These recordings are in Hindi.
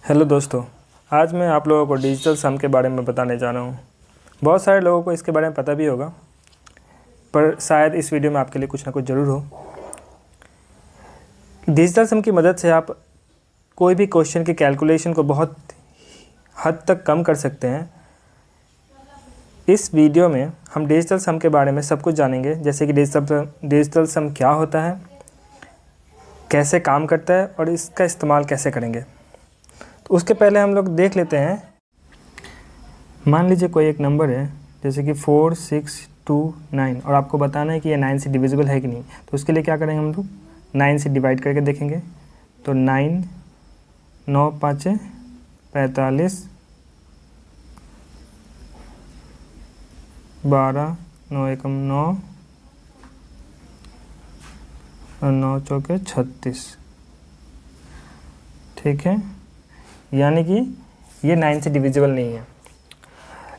हेलो दोस्तों, आज मैं आप लोगों को डिजिटल सम के बारे में बताने जा रहा हूँ। बहुत सारे लोगों को इसके बारे में पता भी होगा, पर शायद इस वीडियो में आपके लिए कुछ ना कुछ ज़रूर हो। डिजिटल सम की मदद से आप कोई भी क्वेश्चन के कैलकुलेशन को बहुत हद तक कम कर सकते हैं। इस वीडियो में हम डिजिटल सम के बारे में सब कुछ जानेंगे, जैसे कि डिजिटल सम क्या होता है, कैसे काम करता है और इसका इस्तेमाल कैसे करेंगे। तो उसके पहले हम लोग देख लेते हैं। मान लीजिए कोई एक नंबर है जैसे कि 4629 और आपको बताना है कि ये 9 से डिविजिबल है कि नहीं। तो उसके लिए क्या करेंगे, हम लोग 9 से डिवाइड करके देखेंगे। तो 9 9 5 45 12 9 1 9 और 9 चौके 36। ठीक है, यानी कि ये 9 से डिविजिबल नहीं है,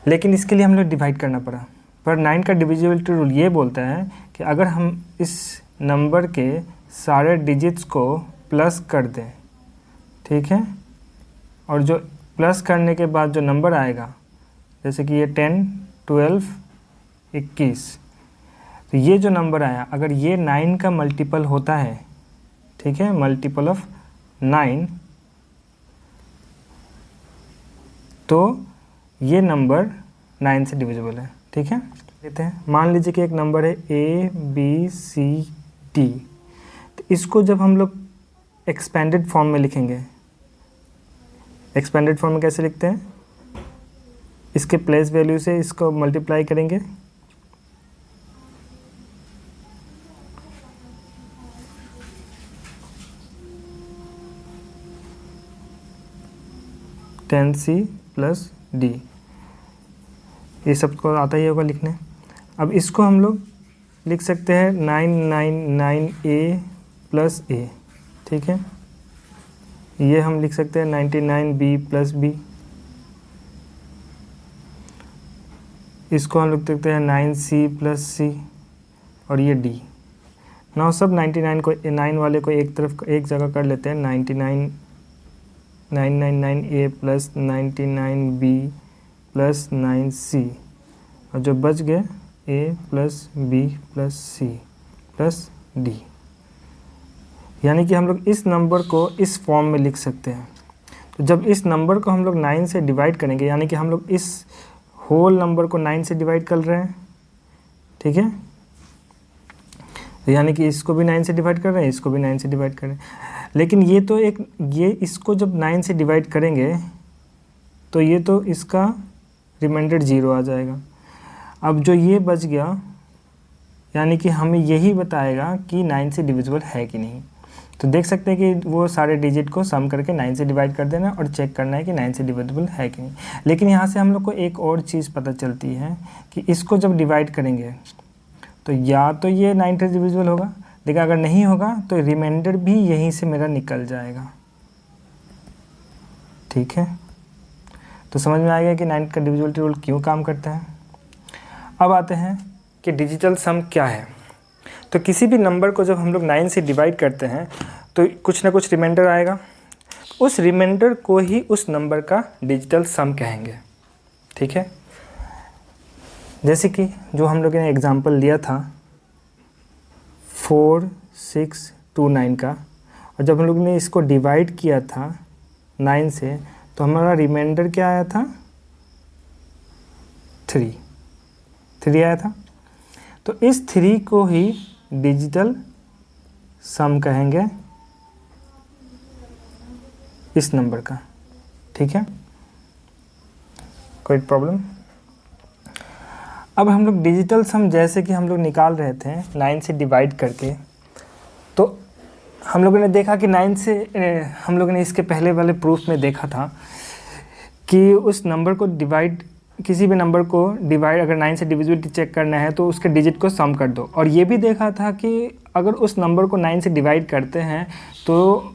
लेकिन इसके लिए हम लोग डिवाइड करना पड़ा। पर 9 का डिविजिबिलिटी रूल ये बोलता है कि अगर हम इस नंबर के सारे डिजिट्स को प्लस कर दें, ठीक है, और जो प्लस करने के बाद जो नंबर आएगा, जैसे कि ये 10 12 21, तो ये जो नंबर आया अगर ये 9 का मल्टीपल होता है, ठीक है, मल्टीपल ऑफ 9, तो ये नंबर 9 से डिविजिबल है। ठीक है, लेते हैं। मान लीजिए कि एक नंबर है ABCD, तो इसको जब हम लोग एक्सपेंडेड फॉर्म में लिखेंगे, एक्सपेंडेड फॉर्म में कैसे लिखते हैं, इसके प्लेस वैल्यू से इसको मल्टीप्लाई करेंगे, C प्लस D, ये सबको आता ही होगा लिखने। अब इसको हम लोग लिख सकते हैं 999A प्लस A, ठीक है, ये हम लिख सकते हैं 99B प्लस B, इसको हम लिख सकते हैं 9C प्लस C, और ये D। ना सब 99 को 9 वाले को एक तरफ एक जगह कर लेते हैं, 999A plus 99B plus 9C, और जो बच गए A plus B plus C plus D, यानी कि हम लोग इस नंबर को इस फॉर्म में लिख सकते हैं। तो जब इस नंबर को हम लोग 9 से डिवाइड करेंगे, यानी कि हम लोग इस होल नंबर को 9 से डिवाइड कर रहे हैं, ठीक है, तो यानी कि इसको भी 9 से डिवाइड कर रहे हैं, इसको भी 9 से डिवाइड कर रहे हैं। लेकिन ये इसको जब 9 से डिवाइड करेंगे तो ये तो इसका रिमाइंडर 0 आ जाएगा। अब जो ये बच गया, यानी कि हमें यही बताएगा कि 9 से डिविजिबल है कि नहीं। तो देख सकते हैं कि वो सारे डिजिट को सम करके 9 से डिवाइड कर देना और चेक करना है कि 9 से डिविजिबल है कि नहीं। लेकिन यहाँ से हम लोग को एक और चीज़ पता चलती है कि इसको जब डिवाइड करेंगे तो या तो ये 9 से डिविजिबल होगा, लेकिन अगर नहीं होगा तो रिमाइंडर भी यहीं से मेरा निकल जाएगा। ठीक है, तो समझ में आ गया कि 9 का डिविजिबिलिटी रूल क्यों काम करता है। अब आते हैं कि डिजिटल सम क्या है। तो किसी भी नंबर को जब हम लोग 9 से डिवाइड करते हैं तो कुछ ना कुछ रिमाइंडर आएगा, उस रिमाइंडर को ही उस नंबर का डिजिटल सम कहेंगे। ठीक है, जैसे कि जो हम लोगों ने एग्जांपल लिया था 4629 का, और जब हम लोग ने इसको डिवाइड किया था 9 से तो हमारा रिमाइंडर क्या आया था, 3 आया था। तो इस 3 को ही डिजिटल सम कहेंगे इस नंबर का। ठीक है, कोई प्रॉब्लम। अब हम लोग डिजिटल सम जैसे कि हम लोग निकाल रहे थे 9 से डिवाइड करके, तो हम लोगों ने देखा कि 9 से हम लोगों ने इसके पहले वाले प्रूफ में देखा था कि उस नंबर को डिवाइड, किसी भी नंबर को डिवाइड, अगर 9 से डिविजिबिलिटी चेक करना है तो उसके डिजिट को सम कर दो। और ये भी देखा था कि अगर उस नंबर को 9 से डिवाइड करते हैं तो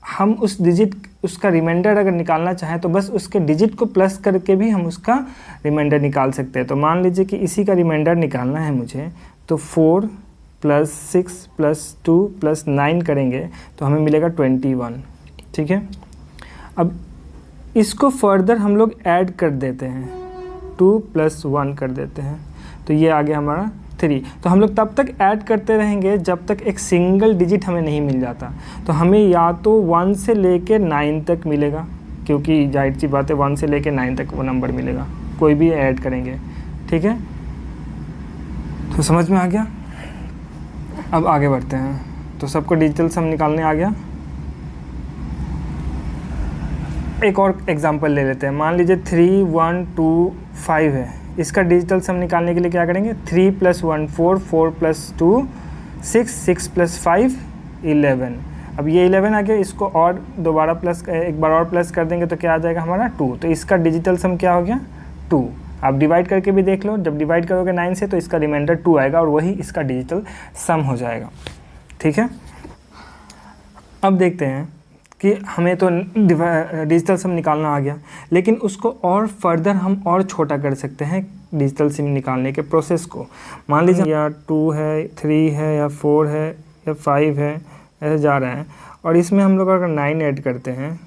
हम उस डिजिट, उसका रिमाइंडर अगर निकालना चाहें तो बस उसके डिजिट को प्लस करके भी हम उसका रिमाइंडर निकाल सकते हैं। तो मान लीजिए कि इसी का रिमाइंडर निकालना है मुझे, तो 4 प्लस 6 प्लस 2 प्लस 9 करेंगे तो हमें मिलेगा 21। ठीक है, अब इसको फर्दर हम लोग ऐड कर देते हैं, 2 + 1 कर देते हैं, तो ये आ गया हमारा 3। तो हम लोग तब तक ऐड करते रहेंगे जब तक एक सिंगल डिजिट हमें नहीं मिल जाता। तो हमें या तो 1 से लेके 9 तक मिलेगा, क्योंकि जाहिर सी बात है 1 से लेके 9 तक वो नंबर मिलेगा, कोई भी ऐड करेंगे, ठीक है। तो समझ में आ गया। अब आगे बढ़ते हैं। तो सबको डिजिटल सम निकालने आ गया। एक और एग्जांपल ले लेते हैं। मान लीजिए 3, 1, 2, 5 है। इसका डिजिटल सम निकालने के लिए क्या करेंगे, 3 + 1 4, 4 + 2 6, 6 + 5 11। अब ये 11 आ गया, इसको और दोबारा प्लस, एक बार और प्लस कर देंगे तो क्या आ जाएगा हमारा 2। तो इसका डिजिटल सम क्या हो गया 2। आप डिवाइड करके भी देख लो, जब डिवाइड करोगे 9 से तो इसका रिमाइंडर 2 आएगा और वही इसका डिजिटल सम हो जाएगा, ठीक है। अब देखते हैं कि हमें तो डिजिटल सम निकालना आ गया, लेकिन उसको और फर्दर हम और छोटा कर सकते हैं डिजिटल सम निकालने के प्रोसेस को। मान लीजिए या 2 है, 3 है, या 4 है, या 5 है, ऐसे जा रहा है, और इसमें हम लोग अगर 9 ऐड करते हैं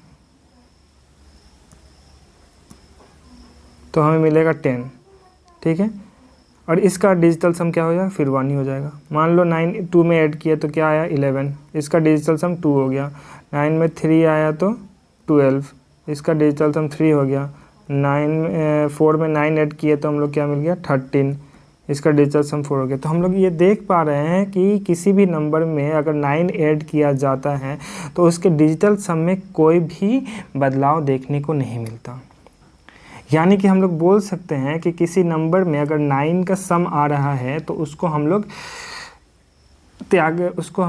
तो हमें मिलेगा 10, ठीक है। और इसका डिजिटल सम क्या हो जाएगा, फिर 1 ही हो जाएगा। मान लो 9 2 में ऐड किया तो क्या आया 11, इसका डिजिटल सम 2 हो गया। 9 में 3 आया तो 12, इसका डिजिटल सम 3 हो गया। 4 में 9 ऐड किए तो हम लोग क्या मिल गया 13, इसका डिजिटल सम 4 हो गया। तो हम लोग ये देख पा रहे हैं कि किसी भी नंबर में अगर 9 ऐड किया जाता है तो उसके डिजिटल सम में कोई भी बदलाव देखने को नहीं मिलता। यानी कि हम लोग बोल सकते हैं कि किसी नंबर में अगर 9 का सम आ रहा है तो उसको हम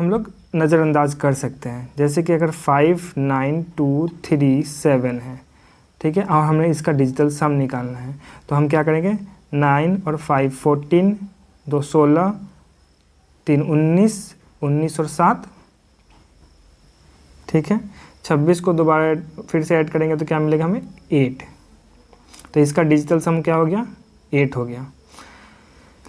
लोग नज़रअंदाज कर सकते हैं। जैसे कि अगर 5, 9, 2, 3, 7 है, ठीक है, और हमें इसका डिजिटल सम निकालना है, तो हम क्या करेंगे, 9 और 5 14, 2 16, 3 19, 19 और 7, ठीक है। 26 को दोबारा फिर से ऐड करेंगे तो क्या मिलेगा हमें 8। तो इसका डिजिटल सम क्या हो गया 8 हो गया।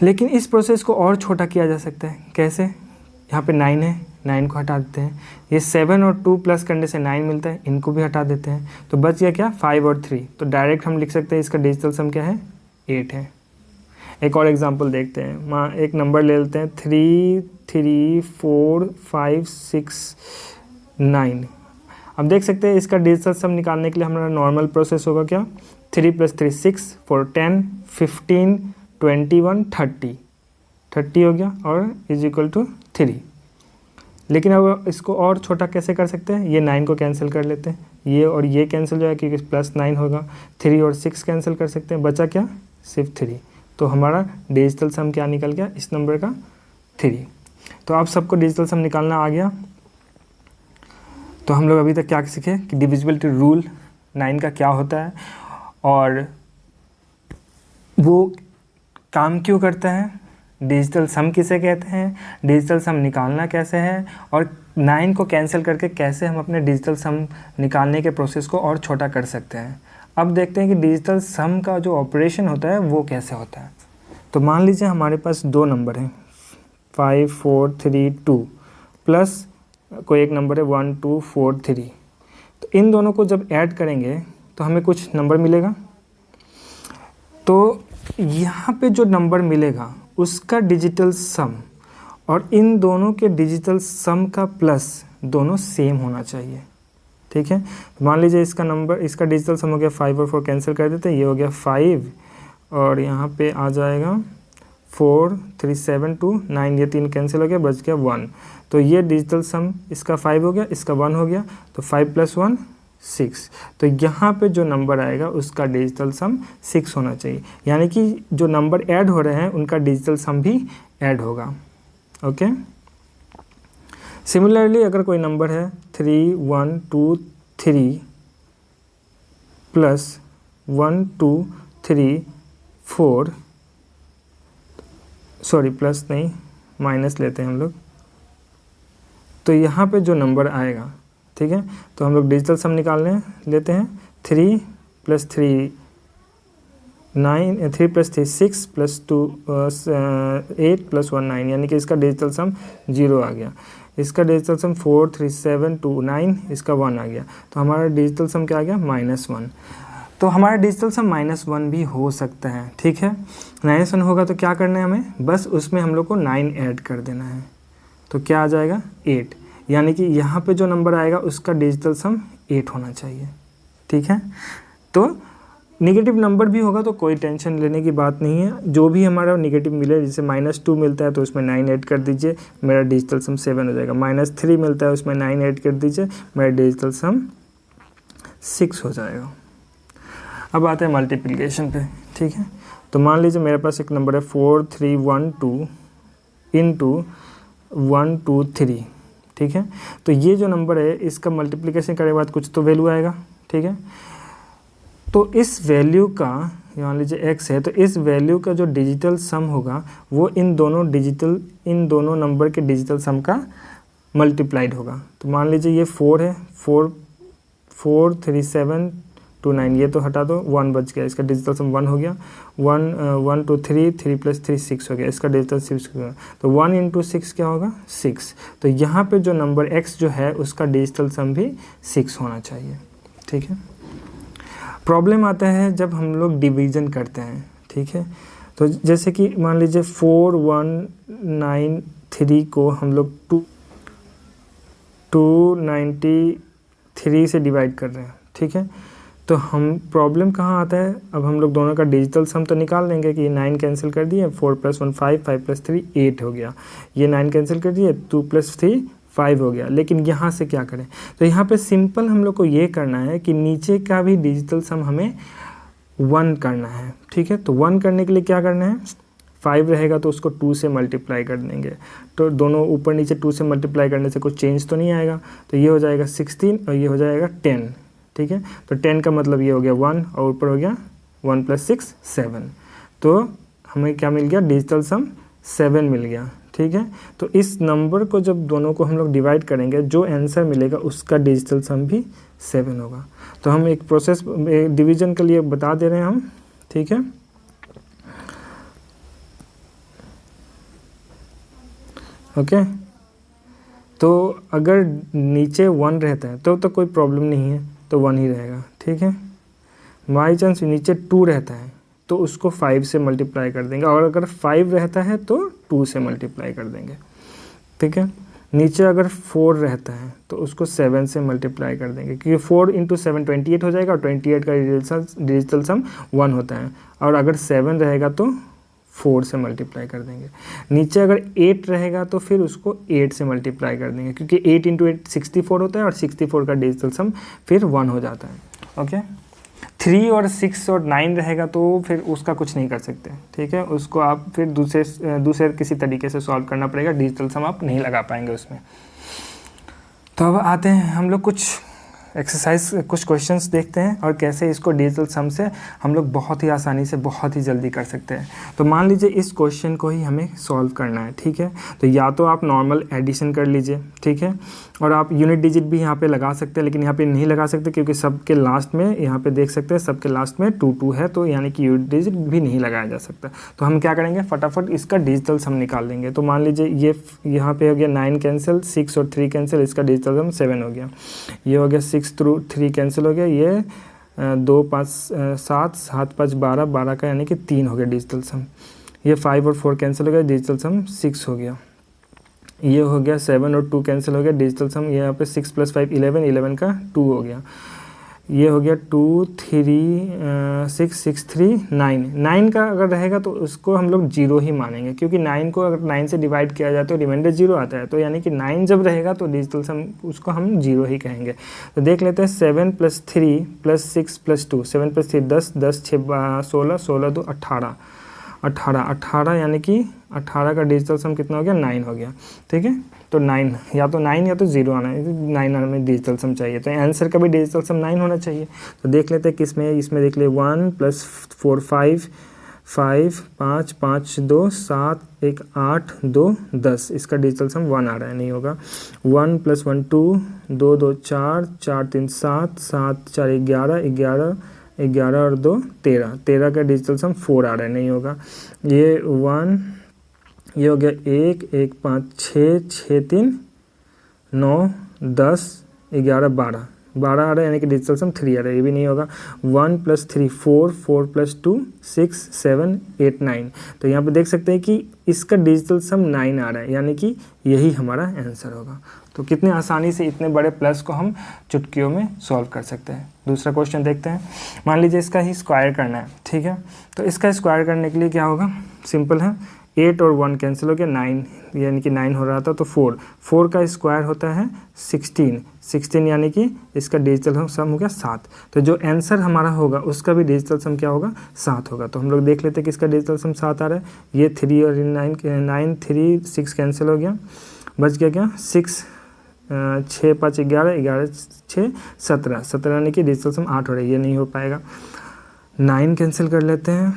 लेकिन इस प्रोसेस को और छोटा किया जा सकता है। कैसे, यहाँ पे 9 है, 9 को हटा देते हैं, ये 7 और 2 प्लस करने से 9 मिलता है, इनको भी हटा देते हैं, तो बच गया क्या 5 और 3। तो डायरेक्ट हम लिख सकते हैं इसका डिजिटल सम क्या है 8 है। एक और एग्जांपल देखते हैं। एक नंबर ले लेते हैं 3, 3, 4, 5, 6, 9। अब देख सकते हैं इसका डिजिटल सम निकालने के लिए हमारा नॉर्मल प्रोसेस होगा क्या, 3 + 3 6, 4 10, 15, 21, 30 हो गया और = 3। लेकिन अब इसको और छोटा कैसे कर सकते हैं, ये 9 को कैंसिल कर लेते हैं, ये और ये कैंसिल हो जाएगा क्योंकि +9 होगा। 3 और 6 कैंसिल कर सकते हैं, बचा क्या सिर्फ 3। तो हमारा डिजिटल सम क्या निकल गया इस नंबर का 3। तो आप सबको डिजिटल सम निकालना आ गया। तो हम लोग अभी तक क्या सीखे कि डिविजिबिलिटी रूल 9 का क्या होता है और वो काम क्यों करता है, डिजिटल सम किसे कहते हैं, डिजिटल सम निकालना कैसे है, और 9 को कैंसिल करके कैसे हम अपने डिजिटल सम निकालने के प्रोसेस को और छोटा कर सकते हैं। अब देखते हैं कि डिजिटल सम का जो ऑपरेशन होता है वो कैसे होता है। तो मान लीजिए हमारे पास 2 नंबर हैं 5 4 3 2 प्लस कोई एक नंबर है 1 2 4 3। तो इन दोनों को जब ऐड करेंगे तो हमें कुछ नंबर मिलेगा। तो यहाँ पे जो नंबर मिलेगा उसका डिजिटल सम और इन दोनों के डिजिटल सम का प्लस दोनों सेम होना चाहिए, ठीक है। मान लीजिए इसका डिजिटल सम हो गया 5 और 4 कैंसिल कर देते हैं, ये हो गया 5 और यहाँ पे आ जाएगा 4 3 7 2 9, ये 3 कैंसिल हो गया, बच गया 1। तो ये डिजिटल सम इसका 5 हो गया, इसका 1 हो गया, तो 5 + 1 6। तो यहाँ पे जो नंबर आएगा उसका डिजिटल सम 6 होना चाहिए, यानी कि जो नंबर ऐड हो रहे हैं उनका डिजिटल सम भी ऐड होगा, ओके। सिमिलरली अगर कोई नंबर है 3 1 2 3 प्लस 1 2 3 4, सॉरी प्लस नहीं माइनस लेते हैं हम लोग, तो यहाँ पे जो नंबर आएगा, ठीक है, तो हम लोग डिजिटल सम निकालने लेते हैं 3 + 3 9, 3 + 3 6 + 2 8 + 1 9, यानी कि इसका डिजिटल सम 0 आ गया। इसका डिजिटल सम 4 3 7 2 9, इसका 1 आ गया, तो हमारा डिजिटल सम क्या आ गया -1। तो हमारा डिजिटल सम -1 भी हो सकता है, ठीक है। -1 होगा तो क्या करना है हमें, बस उसमें हम लोग को 9 ऐड कर देना है, तो क्या आ जाएगा 8, यानी कि यहाँ पे जो नंबर आएगा उसका डिजिटल सम 8 होना चाहिए, ठीक है। तो नेगेटिव नंबर भी होगा तो कोई टेंशन लेने की बात नहीं है, जो भी हमारा नेगेटिव मिले, जैसे -2 मिलता है तो उसमें 9 ऐड कर दीजिए, मेरा डिजिटल सम 7 हो जाएगा। -3 मिलता है उसमें 9 ऐड कर दीजिए, मेरा डिजिटल सम 6 हो जाएगा। अब आते हैं मल्टीप्लिकेशन पे, ठीक है। तो मान लीजिए मेरे पास एक नंबर है 4 3 1 2 इंटू 1 2 3, ठीक है। तो ये जो नंबर है इसका मल्टीप्लिकेशन करने के बाद कुछ तो वैल्यू आएगा, ठीक है। तो इस वैल्यू का, मान लीजिए x है, तो इस वैल्यू का जो डिजिटल सम होगा वो इन दोनों नंबर के डिजिटल सम का मल्टीप्लाइड होगा। तो मान लीजिए ये 4 है, 4 3 7 2 9, ये तो हटा दो, 1 बच गया, इसका डिजिटल सम 1 हो गया। 1 2 3 3 + 3 6 हो गया, इसका डिजिटल 6 हो गया। तो 1 × 6 क्या होगा 6। तो यहाँ पे जो नंबर x जो है उसका डिजिटल सम भी 6 होना चाहिए, ठीक है। प्रॉब्लम आता है जब हम लोग डिवीज़न करते हैं, ठीक है। तो जैसे कि मान लीजिए 4 1 9 3 को हम लोग 293 से डिवाइड कर रहे हैं, ठीक है। तो हम प्रॉब्लम कहाँ आता है, अब हम लोग दोनों का डिजिटल सम तो निकाल लेंगे कि 9 कैंसिल कर दिए, 4 + 1 5 5 + 3 8 हो गया, ये 9 कैंसिल कर दिए, 2 + 3 5 हो गया। लेकिन यहाँ से क्या करें, तो यहाँ पे सिंपल हम लोग को ये करना है कि नीचे का भी डिजिटल सम हमें 1 करना है, ठीक है। तो 1 करने के लिए क्या करना है, 5 रहेगा तो उसको 2 से मल्टीप्लाई कर देंगे, तो दोनों ऊपर नीचे 2 से मल्टीप्लाई करने से कुछ चेंज तो नहीं आएगा। तो ये हो जाएगा 16 और ये हो जाएगा 10, ठीक है। तो 10 का मतलब ये हो गया 1 और ऊपर हो गया 1 + 6 7, तो हमें क्या मिल गया, डिजिटल सम 7 मिल गया, ठीक है। तो इस नंबर को जब दोनों को हम लोग डिवाइड करेंगे, जो आंसर मिलेगा उसका डिजिटल सम भी 7 होगा। तो हम एक प्रोसेस डिवीजन के लिए बता दे रहे हैं हम, ठीक है। ओके, तो अगर नीचे 1 रहता है तो कोई प्रॉब्लम नहीं है, तो 1 ही रहेगा, ठीक है। बाई चांस नीचे 2 रहता है तो उसको 5 से मल्टीप्लाई कर देंगे, और अगर 5 रहता है तो 2 से मल्टीप्लाई कर देंगे, ठीक है। नीचे अगर 4 रहता है तो उसको 7 से मल्टीप्लाई कर देंगे, क्योंकि 4 × 7 28 हो जाएगा, और 28 का डिजिटल सम 1 होता है, और अगर 7 रहेगा तो 4 से मल्टीप्लाई कर देंगे। नीचे अगर 8 रहेगा तो फिर उसको 8 से मल्टीप्लाई कर देंगे, क्योंकि 8 × 8 64 होता है, और 64 का डिजिटल सम फिर 1 हो जाता है। ओके, 3 और 6 और 9 रहेगा तो फिर उसका कुछ नहीं कर सकते, ठीक है। उसको आप फिर दूसरे किसी तरीके से सॉल्व करना पड़ेगा, डिजिटल सम आप नहीं लगा पाएंगे उसमें। तो अब आते हैं हम लोग कुछ एक्सरसाइज, कुछ क्वेश्चंस देखते हैं, और कैसे इसको डिजिटल सम से हम लोग बहुत ही आसानी से बहुत ही जल्दी कर सकते हैं। तो मान लीजिए इस क्वेश्चन को ही हमें सॉल्व करना है, ठीक है। तो या तो आप नॉर्मल एडिशन कर लीजिए, ठीक है, और आप यूनिट डिजिट भी यहाँ पे लगा सकते हैं, लेकिन यहाँ पे नहीं लगा सकते क्योंकि सबके लास्ट में, यहाँ पे देख सकते हैं सबके लास्ट में 2 2 है, तो यानी कि यूनिट डिजिट भी नहीं लगाया जा सकता। तो हम क्या करेंगे, फटाफट इसका डिजिटल सम निकाल लेंगे। तो मान लीजिए ये यहाँ पे हो गया 9 कैंसिल, 6 और 3 कैंसिल, इसका डिजिटल सम 7 हो गया। ये हो गया 6 थ्रू 3 कैंसिल हो गया, ये 2 5 7 7 5 12 12 का यानी कि 3 हो गया डिजिटल सम। ये 5 और 4 कैंसिल हो गया, डिजिटल सम 6 हो गया। ये हो गया 7 और 2 कैंसिल हो गया, डिजिटल सम ये यहाँ पे 6 + 5 11, 11 का 2 हो गया। ये हो गया 2 3 6 6 3 9, 9 का अगर रहेगा तो उसको हम लोग 0 ही मानेंगे, क्योंकि 9 को अगर 9 से डिवाइड किया जाए तो रिमाइंडर 0 आता है, तो यानी कि 9 जब रहेगा तो डिजिटल सम उसको हम 0 ही कहेंगे। तो देख लेते हैं, 7 + 3 + 6 + 2, 7 + 3 10, 10 6 16, 16 2 18, 18 यानी कि 18 का डिजिटल सम कितना हो गया, 9 हो गया, ठीक है। तो 9 या तो 0 आना है, 9 हमें डिजिटल सम चाहिए, तो आंसर का भी डिजिटल सम 9 होना चाहिए। तो देख लेते हैं किस में, इसमें देख ले 1 + 4 5 5 5 5 2 7 1 8 2 10, इसका डिजिटल सम 1 आ रहा है, नहीं होगा। 1 + 1 2 2 2 4 4 3 7 7 4 11 11 11 और 2 13, 13 का डिजिटल सम 4 आ रहा है, नहीं होगा। ये 1, ये हो गया 1 1 5 6 6 3 9, 10, 11, 12 आ रहा है, यानी कि डिजिटल सम 3 आ रहा है, ये भी नहीं होगा। 1 + 3 4, 4 + 2 6, 7, 8, 9। तो यहाँ पे देख सकते हैं कि इसका डिजिटल सम 9 आ रहा है, यानी कि यही हमारा आंसर होगा। तो कितने आसानी से इतने बड़े प्लस को हम चुटकियों में सॉल्व कर सकते हैं। दूसरा क्वेश्चन देखते हैं। मान लीजिए इसका ही स्क्वायर करना है, ठीक है। तो इसका स्क्वायर करने के लिए क्या होगा, सिंपल है, 8 और 1 कैंसिल हो गया, 9 यानी कि 9 हो रहा था, तो 4 का स्क्वायर होता है 16 यानी कि इसका डिजिटल सम हो गया 7। तो जो आंसर हमारा होगा उसका भी डिजिटल सम क्या होगा, 7 होगा। तो हम लोग देख लेते हैं कि इसका डिजिटल सम 7 आ रहा है। ये 3 और 9 3 6 कैंसिल हो गया, बच गया क्या 6, 6 5 11, 11 6 17 यानी कि डिजिटल सम 8 हो रहा है, ये नहीं हो पाएगा। 9 कैंसिल कर लेते हैं,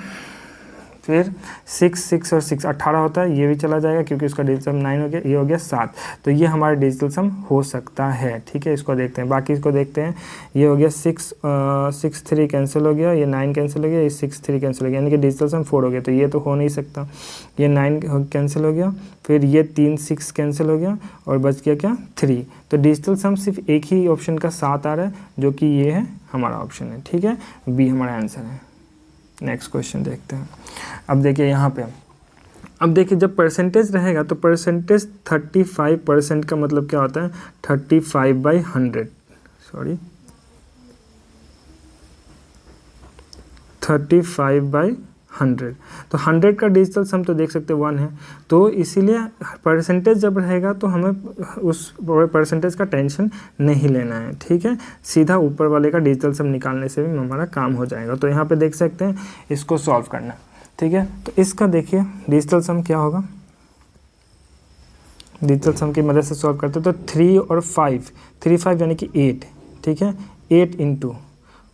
फिर 6 और 6 18 होता है, ये भी चला जाएगा क्योंकि उसका डिजिटल सम 9 हो गया, ये हो गया 7। तो ये हमारा डिजिटल सम हो सकता है, ठीक है। इसको देखते हैं, बाकी इसको देखते हैं। ये हो गया 6 3 कैंसिल हो गया, ये 9 कैंसिल हो गया, ये 6 3 कैंसिल हो गया, यानी कि डिजिटल सम 4 हो गया। तो ये तो हो नहीं सकता, ये 9 कैंसिल हो गया, फिर ये 3 6 कैंसिल हो गया और बच गया क्या 3। तो डिजिटल सम सिर्फ एक ही ऑप्शन का 7 आ रहा है, जो कि ये है हमारा ऑप्शन है, ठीक है, बी हमारा आंसर है। नेक्स्ट क्वेश्चन देखते हैं। अब देखिए यहाँ पे, अब देखिए जब परसेंटेज रहेगा तो परसेंटेज 35% का मतलब क्या होता है, 35/100, सॉरी 35/100। तो 100 का डिजिटल सम तो देख सकते हैं 1 है, तो इसीलिए परसेंटेज जब रहेगा तो हमें उस परसेंटेज का टेंशन नहीं लेना है, ठीक है। सीधा ऊपर वाले का डिजिटल सम निकालने से भी हमारा काम हो जाएगा। तो यहाँ पे देख सकते हैं इसको सॉल्व करना, ठीक है। तो इसका देखिए डिजिटल सम क्या होगा, डिजिटल सम की मदद से सॉल्व करते हैं। तो 3 और 5, 3 5 यानी कि 8, ठीक है। 8 ×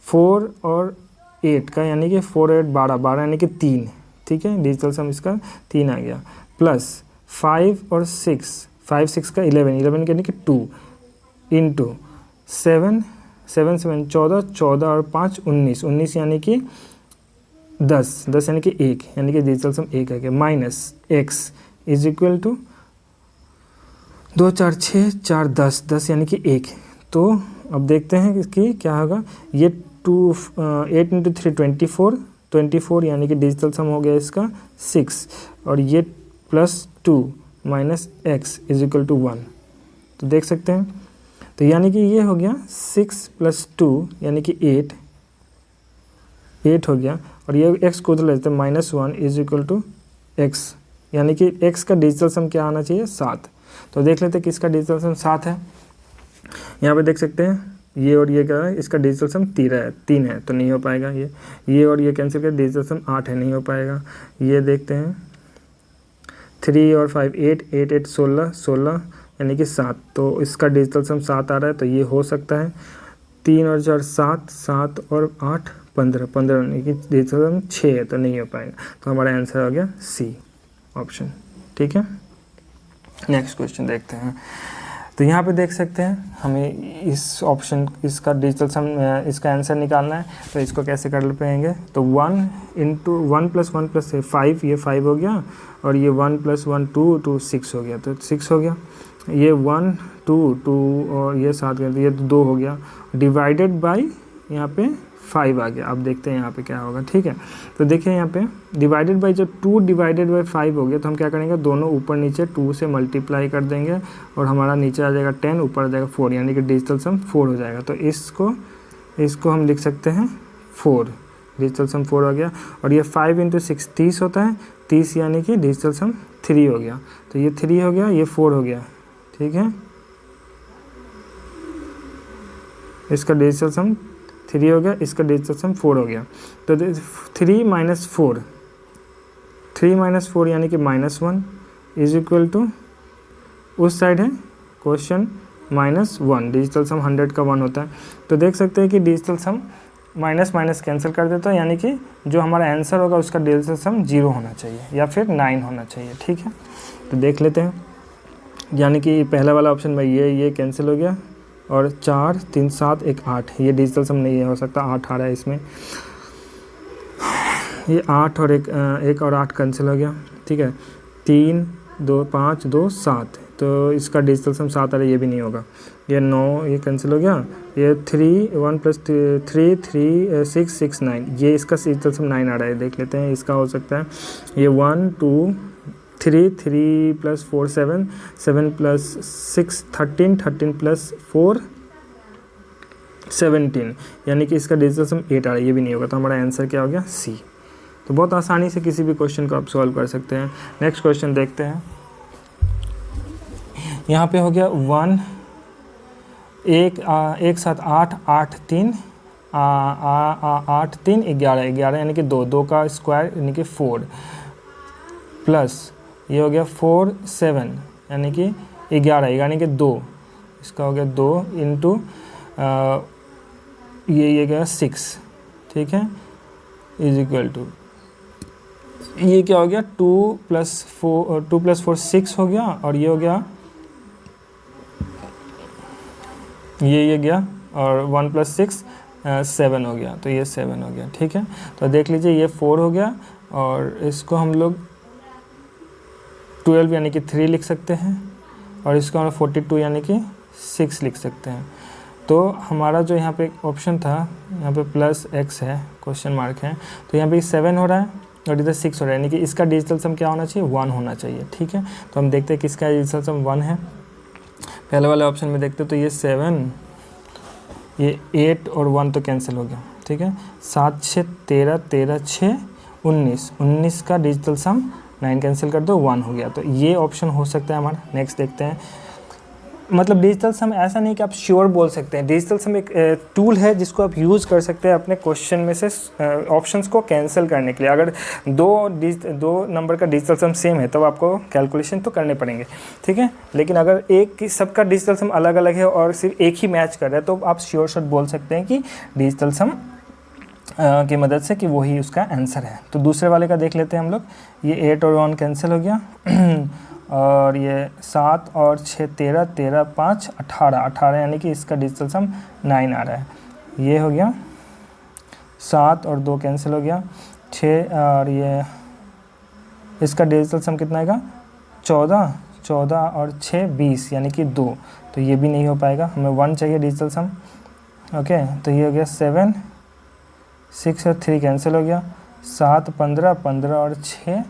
4 और 8 का यानी कि 4 8 12, 12 यानी कि 3, ठीक है। डिजिटल सम इसका 3 आ गया, प्लस 5 और 6, 5 6 का 11, 11 यानी कि 2 × 7 7 7 14, 14 और 5 19, 19 यानी कि 10, 10 यानी कि 1, यानी कि डिजिटल सम 1 आ गया, minus x is equal to 2 4 6 4 10, 10 यानी कि 1। तो अब देखते हैं कि क्या होगा, ये 8 × 3 24, 24 यानी कि डिजिटल सम हो गया इसका 6, और ये +2 minus x is equal to 1। तो देख सकते हैं, तो यानी कि ये हो गया 6 + 2 यानी कि 8 हो गया, और ये x को उधर लेते हैं, -1 इज इक्वल टू x, यानी कि x का डिजिटल सम क्या आना चाहिए, 7। तो देख लेते हैं कि इसका डिजिटल सम 7 है। यहाँ पे देख सकते हैं ये और ये क्या है, इसका डिजिटल सम 3 है, तो नहीं हो पाएगा। ये और ये कैंसिल कर, डिजिटल सम 8 है, नहीं हो पाएगा। ये देखते हैं 3 और 5 8 8 8 16 16 यानी कि 7, तो इसका डिजिटल सम 7 आ रहा है, तो ये हो सकता है। 3 और 4 7, 7 और 8 15, 15 यानी कि डिजिटल सम 6 है, तो नहीं हो पाएगा। तो हमारा आंसर हो गया सी ऑप्शन, ठीक है। नेक्स्ट क्वेश्चन देखते हैं। तो यहाँ पे देख सकते हैं हमें इस ऑप्शन, इसका डिजिटल सम, इसका आंसर निकालना है। तो इसको कैसे कर पाएंगे, तो 1 × 1 + 1 + 5, ये 5 हो गया, और ये 1 + 1 2 2 6 हो गया, तो 6 हो गया। ये 1 2 2 और ये 7 गया, तो ये 2 हो गया, डिवाइडेड बाई यहाँ पे 5 आ गया। अब देखते हैं यहाँ पे क्या होगा, ठीक है। तो देखिए यहाँ पे डिवाइडेड बाई, जब 2 डिवाइडेड बाई 5 हो गया, तो हम क्या करेंगे, दोनों ऊपर नीचे 2 से मल्टीप्लाई कर देंगे, और हमारा नीचे आ जाएगा 10, ऊपर आ जाएगा 4, यानी कि डिजिटल सम 4 हो जाएगा। तो इसको हम लिख सकते हैं 4, डिजिटल सम 4 हो गया। और ये 5 × 6 30 होता है, 30 यानी कि डिजिटल सम 3 हो गया। तो ये 3 हो गया, ये 4 हो गया, ठीक है। इसका डिजिटल सम 3 हो गया, इसका डिजिटल सम 4 हो गया। तो 3 - 4, 3 - 4 यानी कि -1 इज इक्वल टू, उस साइड है क्वेश्चन -1, डिजिटल सम 100 का 1 होता है। तो देख सकते हैं कि डिजिटल सम माइनस कैंसिल कर देता है, यानी कि जो हमारा आंसर होगा उसका डिजिटल सम 0 होना चाहिए या फिर 9 होना चाहिए, ठीक है। तो देख लेते हैं, यानी कि पहला वाला ऑप्शन में ये कैंसिल हो गया, और 4 3 7 1 8, ये डिजिटल सम नहीं हो सकता, 8 आ रहा है इसमें। ये 8 और 1 और 8 कैंसिल हो गया, ठीक है। 3 2 5 2 7, तो इसका डिजिटल सम 7 आ रहा है, ये भी नहीं होगा। ये 9 ये कैंसिल हो गया, ये 3 1 + 3 3 6 6 9, ये इसका डिजिटल सम 9 आ रहा है। देख लेते हैं इसका हो सकता है ये 1 2 3 3 + 4 7 7 + 6 13 13 + 4 17, यानी कि इसका डिजिटल सम 8 आ रहा है, ये भी नहीं होगा। तो हमारा आंसर क्या हो गया? सी। तो बहुत आसानी से किसी भी क्वेश्चन को आप सॉल्व कर सकते हैं। नेक्स्ट क्वेश्चन देखते हैं। यहाँ पे हो गया 1 एक साथ 8 8 3 8 3 11 11 यानी कि 2 2 का स्क्वायर यानी कि 4 प्लस ये हो गया 4 7 यानी कि 11 यानी कि 2, इसका हो गया 2 इंटू ये गया 6, ठीक है, इज इक्वल टू ये क्या हो गया 2 + 4 6 हो गया, और ये हो गया ये गया, और 1 + 6 7 हो गया, तो ये 7 हो गया, ठीक है। तो देख लीजिए ये 4 हो गया, और इसको हम लोग 12 यानी कि 3 लिख सकते हैं, और इसको हम 42 यानी कि 6 लिख सकते हैं। तो हमारा जो यहाँ पे ऑप्शन था, यहाँ पे +x है, क्वेश्चन मार्क है, तो यहाँ पे 7 हो रहा है और इधर 6 हो रहा है, यानी कि इसका डिजिटल सम क्या होना चाहिए? 1 होना चाहिए, ठीक है। तो हम देखते हैं किसका डिजिटल सम 1 है। पहले वाले ऑप्शन में देखते तो ये 7, ये 8 और 1 तो कैंसिल हो गया, ठीक है। 7 6 13 13 6 19 19 का डिजिटल सम 9 कैंसिल कर दो, 1 हो गया। तो ये ऑप्शन हो सकता है हमारा। नेक्स्ट देखते हैं। मतलब डिजिटल सम ऐसा नहीं कि आप श्योर बोल सकते हैं, डिजिटल सम एक टूल है जिसको आप यूज़ कर सकते हैं अपने क्वेश्चन में से ऑप्शंस को कैंसिल करने के लिए। अगर दो नंबर का डिजिटल सम सेम है तो आपको कैलकुलेशन तो करने पड़ेंगे, ठीक है। लेकिन अगर एक सबका डिजिटल सम अलग अलग है और सिर्फ एक ही मैच कर रहा है तो आप श्योर शॉट बोल सकते हैं कि डिजिटल सम की मदद से कि वही उसका आंसर है। तो दूसरे वाले का देख लेते हैं हम लोग। ये 8 और 1 कैंसिल हो गया और ये 7 और 6 13 13 5 18 18 यानी कि इसका डिजिटल सम 9 आ रहा है। ये हो गया 7 और 2 कैंसिल हो गया 6 और ये इसका डिजिटल सम कितना आएगा 14 14 और 6 20 यानी कि 2। तो ये भी नहीं हो पाएगा, हमें 1 चाहिए डिजिटल सम। ओके, तो ये हो गया 7 6 और 3 कैंसिल हो गया 7 15 15 और 6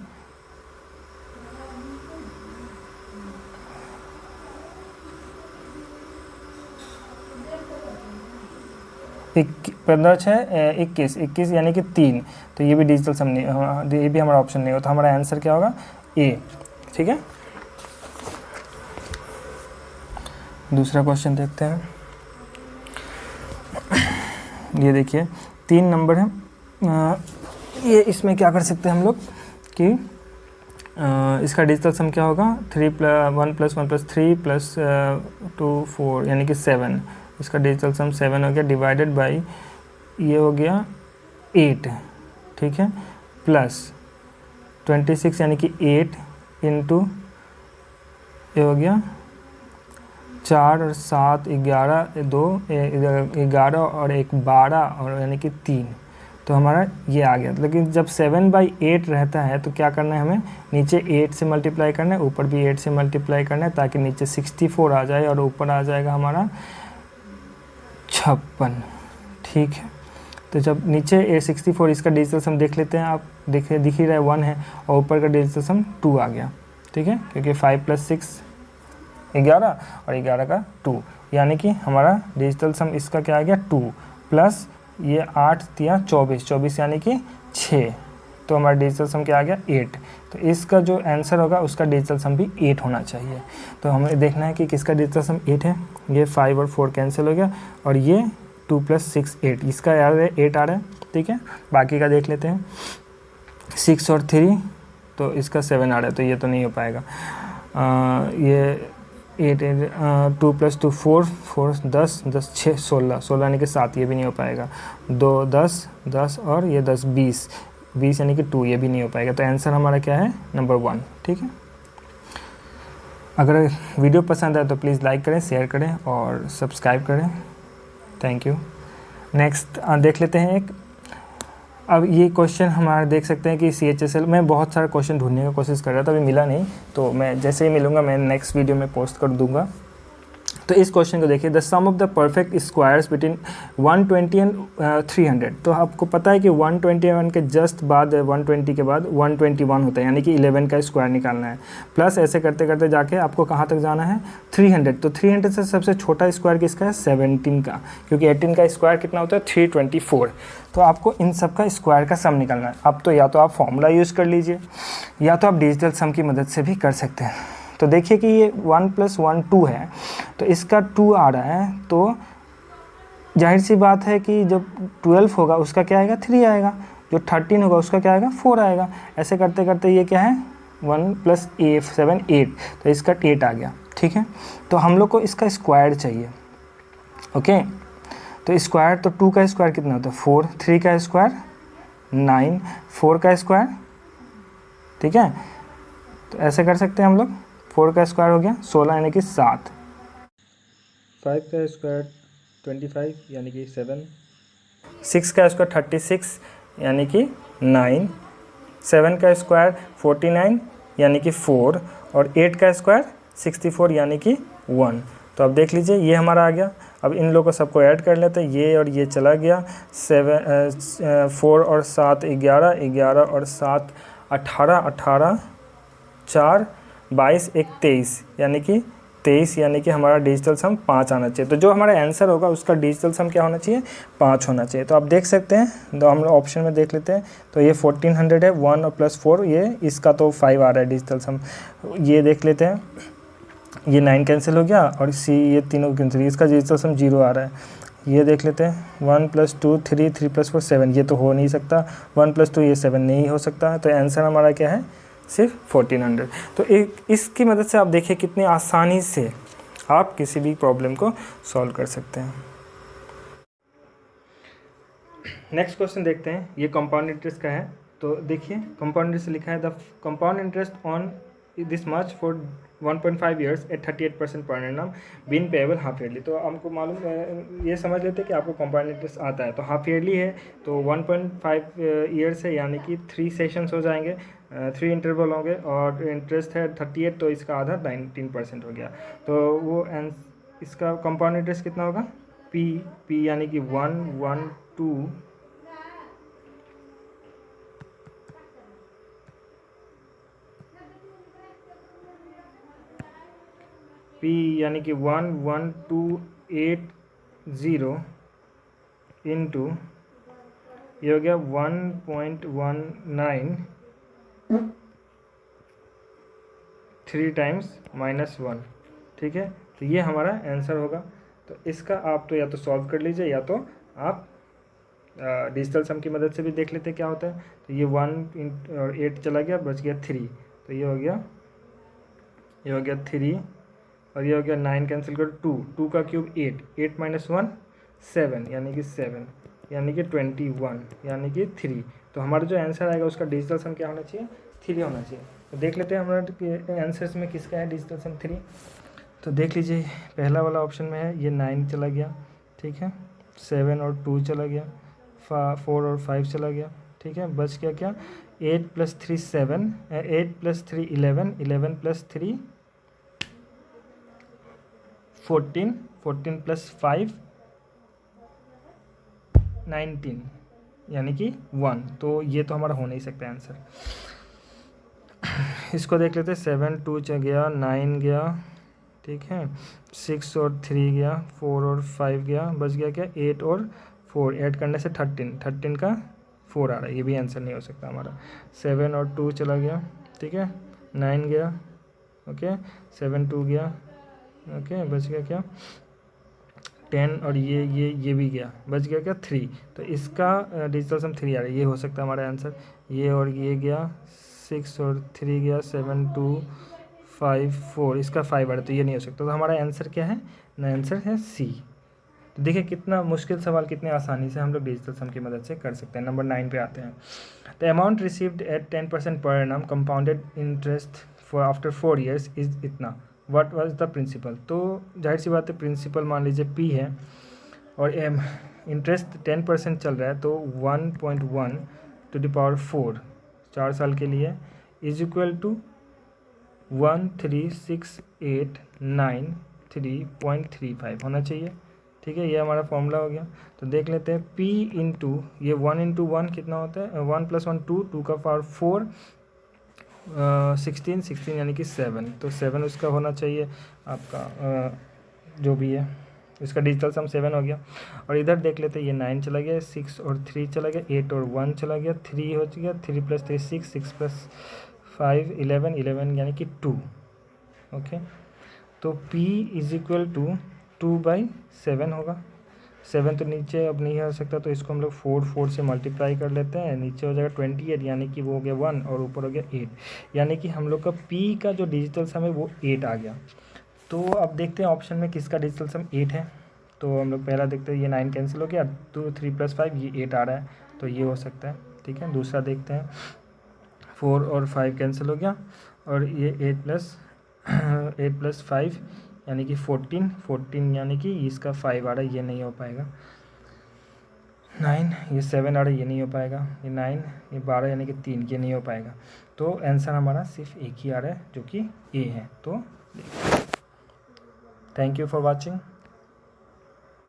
15 6 21 21 यानी कि 3। तो ये भी डिजिटल सम नहीं, ये भी हमारा ऑप्शन नहीं होता। हमारा आंसर क्या होगा? ए, ठीक है। दूसरा क्वेश्चन देखते हैं। ये देखिए 3 नंबर है, ये इसमें क्या कर सकते हैं हम लोग कि इसका डिजिटल सम क्या होगा 1 + 1 + 3 + 2 4 यानी कि 7। इसका डिजिटल सम 7 हो गया, डिवाइडेड बाई ये हो गया 8, ठीक है, प्लस 26 यानी कि 8 इंटू ये हो गया 4 और 7 11 2 11 और 1 12 और यानी कि 3। तो हमारा ये आ गया। लेकिन जब 7/8 रहता है तो क्या करना है, हमें नीचे 8 से मल्टीप्लाई करना है, ऊपर भी 8 से मल्टीप्लाई करना है, ताकि नीचे 64 आ जाए और ऊपर आ जाएगा हमारा 56, ठीक है। तो जब नीचे 64, इसका डिजिटल सम देख लेते हैं आप, दिख ही रहा है 1 है, और ऊपर का डिजिटल सम 2 आ गया, ठीक है, क्योंकि 5 + 6 11 और 11 का 2, यानी कि हमारा डिजिटल सम इसका क्या आ गया 2 प्लस ये 8 या 24 24 यानी कि 6। तो हमारा डिजिटल सम क्या आ गया 8। तो इसका जो आंसर होगा उसका डिजिटल सम भी 8 होना चाहिए। तो हमें देखना है कि किसका डिजिटल सम 8 है। ये 5 और 4 कैंसिल हो गया और ये 2 + 6 8, इसका यार 8 आ रहा है, ठीक है। बाकी का देख लेते हैं 6 और 3, तो इसका 7 आ रहा है, तो ये तो नहीं हो पाएगा। ये 8 2 + 2 4 4 10 10 6 16 16 यानी कि 7, ये भी नहीं हो पाएगा। 2 10 10 और ये 10 20 20 यानी कि 2, ये भी नहीं हो पाएगा। तो आंसर हमारा क्या है? नंबर 1, ठीक है। अगर वीडियो पसंद आए तो प्लीज़ लाइक करें, शेयर करें और सब्सक्राइब करें। Thank you. नेक्स्ट देख लेते हैं एक अब ये क्वेश्चन हमारा देख सकते हैं कि CHSL में बहुत सारा क्वेश्चन ढूंढने का कोशिश कर रहा था, अभी मिला नहीं, तो मैं जैसे ही मिलूँगा मैं नेक्स्ट वीडियो में पोस्ट कर दूँगा। तो इस क्वेश्चन को देखिए, the sum of the perfect squares between 120 and 300। तो आपको पता है कि 121 के जस्ट बाद 120 के बाद 121 होता है, यानी कि 11 का स्क्वायर निकालना है। प्लस ऐसे करते करते जाके आपको कहाँ तक जाना है, 300। तो 300 से सबसे छोटा स्क्वायर किसका है, 17 का, क्योंकि 18 का स्क्वायर कितना होता है, 324। तो आपको इन सब का स्क्वायर का सम निकालना है। अब तो या तो आप फॉर्मूला यूज़ कर लीजिए, या तो आप डिजिटल सम की मदद से भी कर सकते हैं। तो देखिए कि ये 1 + 1 2 है, तो इसका 2 आ रहा है, तो जाहिर सी बात है कि जब 12 होगा उसका क्या आएगा, 3 आएगा, जो 13 होगा उसका क्या आएगा, 4 आएगा। ऐसे करते करते ये क्या है, 1 + 7 8, तो इसका 8 आ गया। ठीक है, तो हम लोग को इसका स्क्वायर चाहिए। ओके, तो स्क्वायर, तो 2 का स्क्वायर कितना होता है, 4, 3 का स्क्वायर 9, 4 का स्क्वायर, ठीक है, तो ऐसे कर सकते हैं हम लोग। 4 का स्क्वायर हो गया 16 यानी कि 7, 5 का स्क्वायर 25 यानी कि 7, 6 का स्क्वायर 36 यानी कि 9, 7 का स्क्वायर 49 यानी कि 4, और 8 का स्क्वायर 64 यानी कि 1। तो अब देख लीजिए ये हमारा आ गया। अब इन लोगों को सबको ऐड कर लेते हैं, ये और ये चला गया, 4 और 7 11, 11 और 7 18, 18 4 22 1 23 यानी कि 23, यानी कि हमारा डिजिटल सम 5 आना चाहिए। तो जो हमारा आंसर होगा उसका डिजिटल सम क्या होना चाहिए, 5 होना चाहिए। तो आप देख सकते हैं, तो हम लोग ऑप्शन में देख लेते हैं, तो ये 1400 है, 1 और +4, ये इसका तो 5 आ रहा है डिजिटल सम। ये देख लेते हैं, ये 9 कैंसिल हो गया, और C ये तीनों कैंसिल, इसका डिजिटल सम 0 आ रहा है। ये देख लेते हैं, 1 + 2 3, 3 + 4 7, ये तो हो नहीं सकता, 1 + 2 ये 7 नहीं हो सकता। तो आंसर हमारा क्या है, सिर्फ 1400। तो एक इसकी मदद से आप देखिए कितनी आसानी से आप किसी भी प्रॉब्लम को सॉल्व कर सकते हैं। नेक्स्ट क्वेश्चन देखते हैं, ये कंपाउंड इंटरेस्ट का है। तो देखिए कंपाउंड इंटरेस्ट लिखा है, the compound interest on this much for 1.5 years at 38% per annum been payable half yearly. तो हमको मालूम, ये समझ लेते हैं कि आपको कंपाउंड इंटरेस्ट आता है, तो हाफ ईयरली है, तो 1.5 ईयर्स है, यानी कि 3 सेशंस हो जाएंगे, 3 इंटरवल होंगे, और इंटरेस्ट है 38, तो इसका आधा 19% हो गया। तो वो इसका कंपाउंड इंटरेस्ट कितना होगा, पी यानी कि 1 1 2 P यानी कि 11280 इंटू ये हो गया 1.19 3 टाइम्स -1। ठीक है, तो ये हमारा आंसर होगा। तो इसका आप तो या तो सॉल्व कर लीजिए, या तो आप डिजिटल सम की मदद से भी देख लेते क्या होता है। तो ये 1 और 8 चला गया, बच गया 3, तो ये हो गया 3, और ये हो गया 9 कैंसिल कर, 2 का क्यूब 8, 8 - 1 7 यानी कि 7 यानी कि 21 यानी कि 3। तो हमारा जो आंसर आएगा उसका डिजिटल सम क्या होना चाहिए, 3 होना चाहिए। तो देख लेते हैं हमारा आंसर्स में किसका है डिजिटल सम 3। तो देख लीजिए पहला वाला ऑप्शन में है, ये 9 चला गया, ठीक है, 7 और 2 चला गया, 4 और 5 चला गया, ठीक है, बच गया क्या, 8 + 3 7, 8 + 3 11, 11 + 3 14, 14 + 5 19 यानी कि 1। तो ये तो हमारा हो नहीं सकता आंसर। इसको देख लेते हैं, 7 2 गया, 9 गया, ठीक है, 6 और 3 गया, 4 और 5 गया, बच गया क्या, 8 और 4, ऐड करने से 13 का 4 आ रहा है, ये भी आंसर नहीं हो सकता हमारा। 7 और 2 चला गया, ठीक है, 9 गया, ओके, 7 2 गया, ओके, बच गया क्या, 10 और ये भी गया, बच गया क्या, 3। तो इसका डिजिटल सम 3 आ रहा है, ये हो सकता है हमारा आंसर। ये और ये गया, 6 और 3 गया, 7 2 5 4, इसका 5 आ रहा है, तो ये नहीं हो सकता। तो हमारा आंसर क्या है, आंसर है सी। तो देखिए कितना मुश्किल सवाल कितने आसानी से हम लोग डिजिटल सम की मदद से कर सकते हैं। नंबर 9 पे आते हैं। The amount received at 10% per annum compounded interest for after 4 years is इतना, व्हाट वाज द प्रिंसिपल। तो जाहिर सी बात है प्रिंसिपल मान लीजिए पी है, और इंटरेस्ट 10% चल रहा है तो 1.1 टू द पावर 4 4 साल के लिए इज इक्वल टू 13689.35 होना चाहिए। ठीक है, ये हमारा फॉर्मूला हो गया। तो देख लेते हैं P इंटू ये 1 इंटू 1 कितना होता है, 1 + 1 2, 2 का पावर 4, 16 यानी कि 7, तो 7 उसका होना चाहिए आपका जो भी है इसका डिजिटल सम 7 हो गया। और इधर देख लेते हैं ये 9 चला गया, 6 और 3 चला गया, 8 और 1 चला गया, 3 हो गया, 3 + 3 6, 6 + 5 11, 11 यानी कि 2। ओके, तो P इज इक्वल टू 2/7 होगा। 7 तो नीचे अब नहीं हो सकता, तो इसको हम लोग 4 से मल्टीप्लाई कर लेते हैं, नीचे हो जाएगा 28 यानी कि वो हो गया 1 और ऊपर हो गया 8, यानी कि हम लोग का P का जो डिजिटल सम है वो 8 आ गया। तो अब देखते हैं ऑप्शन में किसका डिजिटल सम 8 है। तो हम लोग पहला देखते हैं, ये 9 कैंसिल हो गया, 2 3 + 5 ये 8 आ रहा है, तो ये हो सकता है। ठीक है, दूसरा देखते हैं, 4 और 5 कैंसिल हो गया और ये 8 + 5 यानी कि 14 यानी कि इसका 5 आ रहा है, ये नहीं हो पाएगा। 9 ये 7 आ रहा है, ये नहीं हो पाएगा। ये 9 ये 12 यानी कि 3, ये नहीं हो पाएगा। तो आंसर हमारा सिर्फ एक ही आ रहा है जो कि ए है। तो थैंक यू फॉर वॉचिंग।